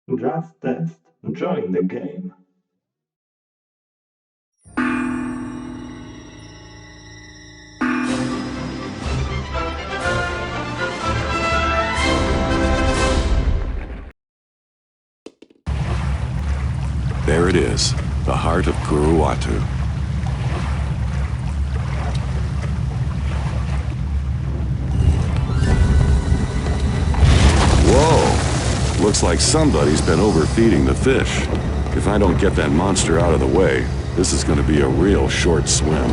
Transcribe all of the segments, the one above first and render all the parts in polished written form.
Just test. Join the game. There it is, the heart of Kuruwatu. Whoa! Looks like somebody's been overfeeding the fish. If I don't get that monster out of the way, this is going to be a real short swim.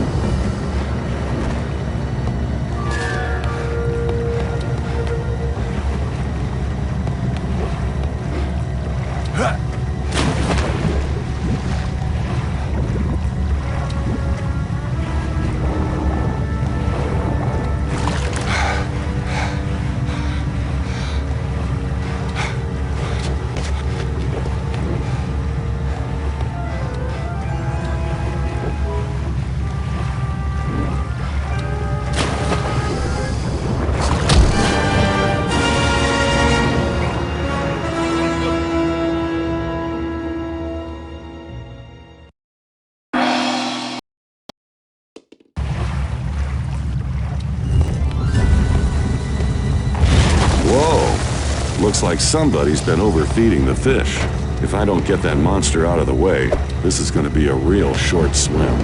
Whoa! Looks like somebody's been overfeeding the fish. If I don't get that monster out of the way, this is going to be a real short swim.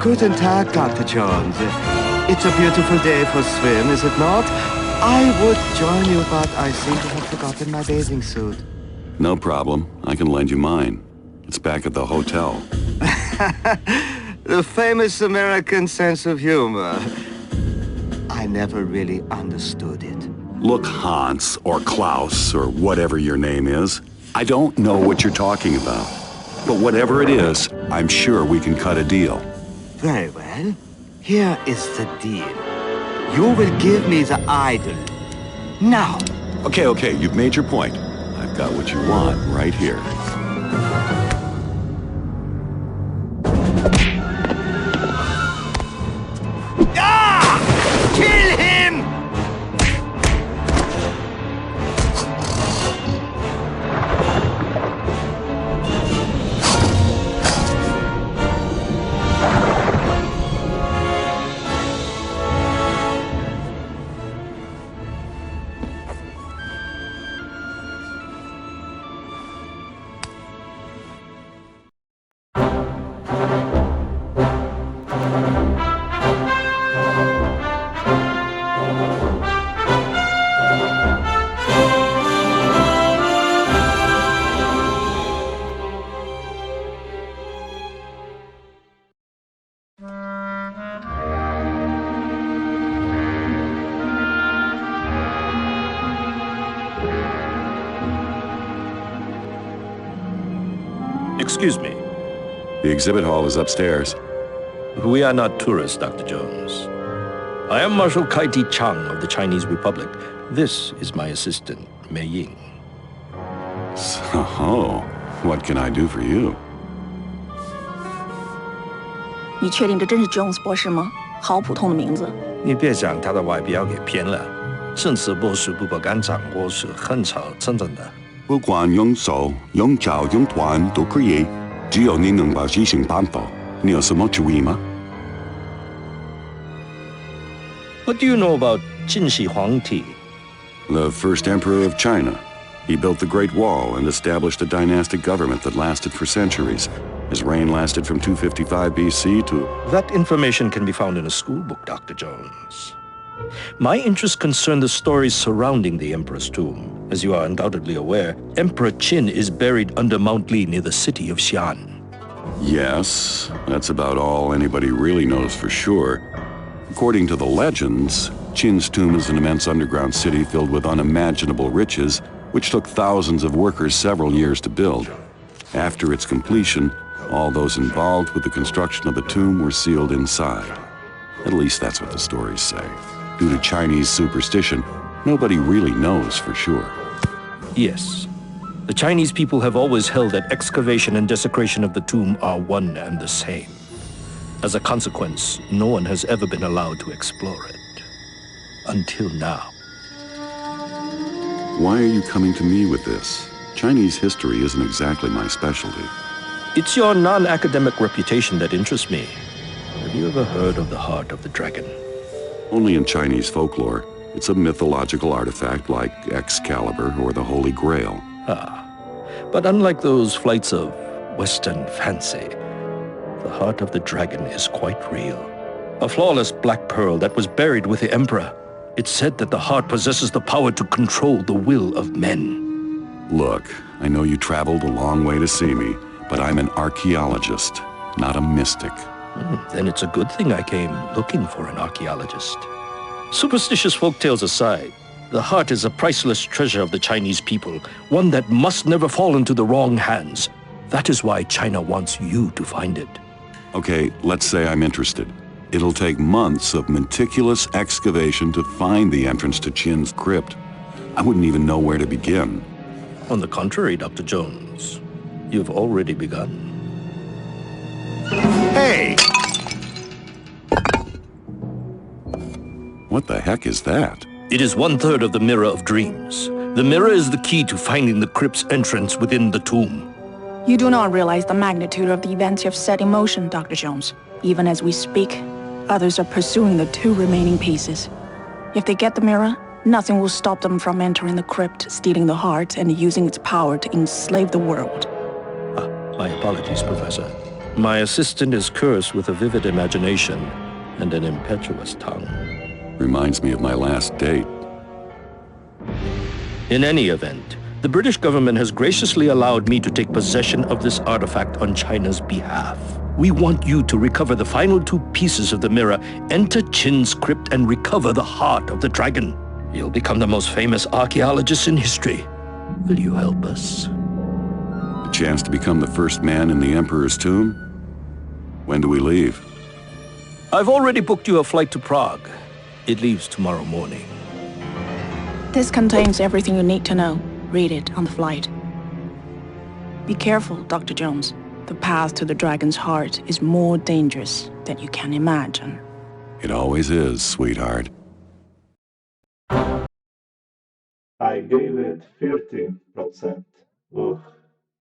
Guten Tag, Dr. Jones. It's a beautiful day for a swim, is it not? I would join you, but I seem to have forgotten my bathing suit. No problem. I can lend you mine. It's back at the hotel. The famous American sense of humor. I never really understood it. Look, Hans, or Klaus, or whatever your name is, I don't know what you're talking about. But whatever it is, I'm sure we can cut a deal. Very well. Here is the deal. You will give me the idol. Now. Okay, you've made your point. I've got what you want right here. Kill him! Excuse me. The exhibit hall is upstairs. We are not tourists, Dr. Jones. I am Marshal Kaiti Chang of the Chinese Republic. This is my assistant, Mei Ying. So, what can I do for you? 你确定这真是 Jones 博士吗？好普通的名字。你别将他的外表给骗了。正式博士不敢掌握是很少真正的。不管用手、用脚、用团都可以，只有你能把事情办好。你有什么主意吗？ What do you know about 晋喜皇帝? The first emperor of China. He built the Great Wall and established a dynastic government that lasted for centuries. His reign lasted from 255 BC to... That information can be found in a school book, Dr. Jones. My interests concern the stories surrounding the emperor's tomb. As you are undoubtedly aware, Emperor Qin is buried under Mount Li near the city of Xi'an. Yes, that's about all anybody really knows for sure. According to the legends, Qin's tomb is an immense underground city filled with unimaginable riches, which took thousands of workers several years to build. After its completion, all those involved with the construction of the tomb were sealed inside. At least that's what the stories say. Due to Chinese superstition, nobody really knows for sure. Yes. The Chinese people have always held that excavation and desecration of the tomb are one and the same. As a consequence, no one has ever been allowed to explore it. Until now. Why are you coming to me with this? Chinese history isn't exactly my specialty. It's your non-academic reputation that interests me. Have you ever heard of the Heart of the Dragon? Only in Chinese folklore. It's a mythological artifact like Excalibur or the Holy Grail. Ah, but unlike those flights of Western fancy, the Heart of the Dragon is quite real. A flawless black pearl that was buried with the Emperor. It's said that the heart possesses the power to control the will of men. Look, I know you traveled a long way to see me, but I'm an archaeologist, not a mystic. Then it's a good thing I came looking for an archaeologist. Superstitious folktales aside, the heart is a priceless treasure of the Chinese people, one that must never fall into the wrong hands. That is why China wants you to find it. Okay, let's say I'm interested. It'll take months of meticulous excavation to find the entrance to Qin's crypt. I wouldn't even know where to begin. On the contrary, Dr. Jones, you've already begun. Hey! What the heck is that? It is 1/3 of the Mirror of Dreams. The mirror is the key to finding the crypt's entrance within the tomb. You do not realize the magnitude of the events you've set in motion, Dr. Jones. Even as we speak, others are pursuing the 2 remaining pieces. If they get the mirror, nothing will stop them from entering the crypt, stealing the heart, and using its power to enslave the world. My apologies, Professor. My assistant is cursed with a vivid imagination and an impetuous tongue. Reminds me of my last date. In any event, the British government has graciously allowed me to take possession of this artifact on China's behalf. We want you to recover the final 2 pieces of the mirror, enter Qin's crypt, and recover the heart of the dragon. You'll become the most famous archaeologist in history. Will you help us? A chance to become the first man in the Emperor's tomb? When do we leave? I've already booked you a flight to Prague. It leaves tomorrow morning. This contains everything you need to know. Read it on the flight. Be careful, Dr. Jones. The path to the dragon's heart is more dangerous than you can imagine. It always is, sweetheart. I gave it 30%. Ugh.